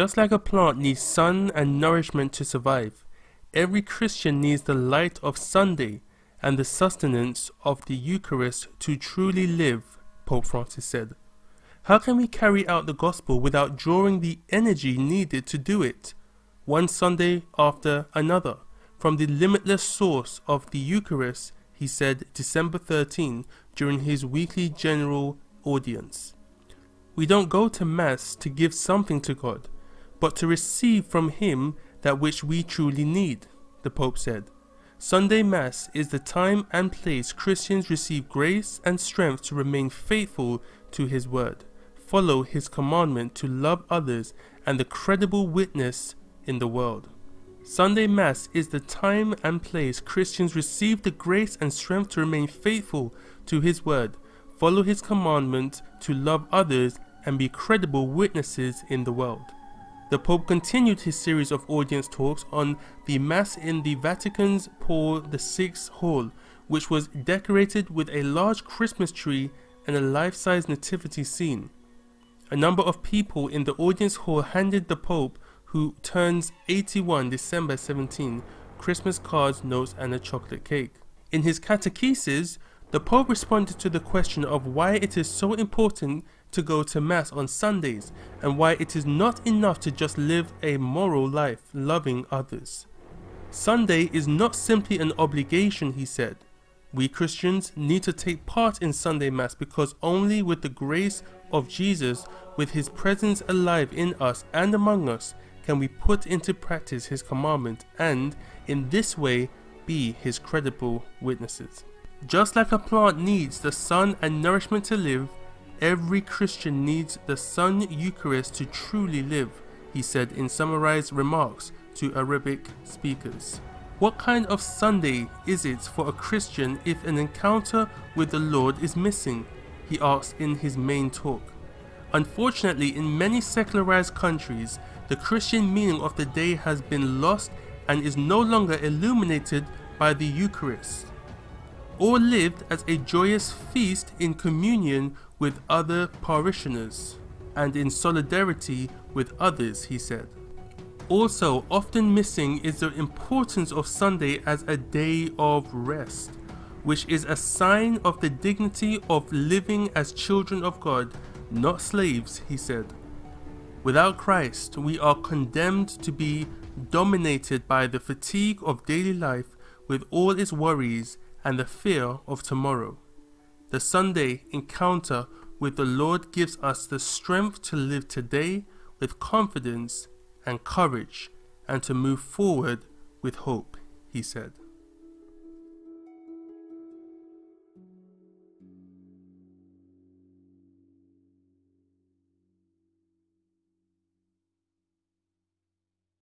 Just like a plant needs sun and nourishment to survive, every Christian needs the light of Sunday and the sustenance of the Eucharist to truly live, Pope Francis said. How can we carry out the gospel without drawing the energy needed to do it, one Sunday after another, from the limitless source of the Eucharist, he said December 13 during his weekly general audience. We don't go to Mass to give something to God, but to receive from Him that which we truly need, the Pope said. Sunday Mass is the time and place Christians receive grace and strength to remain faithful to His word, follow His commandment to love others, and the credible witness in the world. Sunday Mass is the time and place Christians receive the grace and strength to remain faithful to His word, follow His commandment to love others, and be credible witnesses in the world. The Pope continued his series of audience talks on the Mass in the Vatican's Paul VI Hall, which was decorated with a large Christmas tree and a life-size nativity scene. A number of people in the audience hall handed the Pope, who turns 81 December 17, Christmas cards, notes, and a chocolate cake. In his catechesis, the Pope responded to the question of why it is so important to go to Mass on Sundays and why it is not enough to just live a moral life, loving others. Sunday is not simply an obligation, he said. We Christians need to take part in Sunday Mass because only with the grace of Jesus, with His presence alive in us and among us, can we put into practice His commandment and, in this way, be His credible witnesses. Just like a plant needs the sun and nourishment to live, every Christian needs the Sun Eucharist to truly live, he said in summarized remarks to Arabic speakers. What kind of Sunday is it for a Christian if an encounter with the Lord is missing? He asked in his main talk. Unfortunately, in many secularized countries, the Christian meaning of the day has been lost and is no longer illuminated by the Eucharist, or lived as a joyous feast in communion with other parishioners and in solidarity with others, he said. Also, often missing is the importance of Sunday as a day of rest, which is a sign of the dignity of living as children of God, not slaves, he said. Without Christ, we are condemned to be dominated by the fatigue of daily life with all its worries and the fear of tomorrow. The Sunday encounter with the Lord gives us the strength to live today with confidence and courage and to move forward with hope, he said.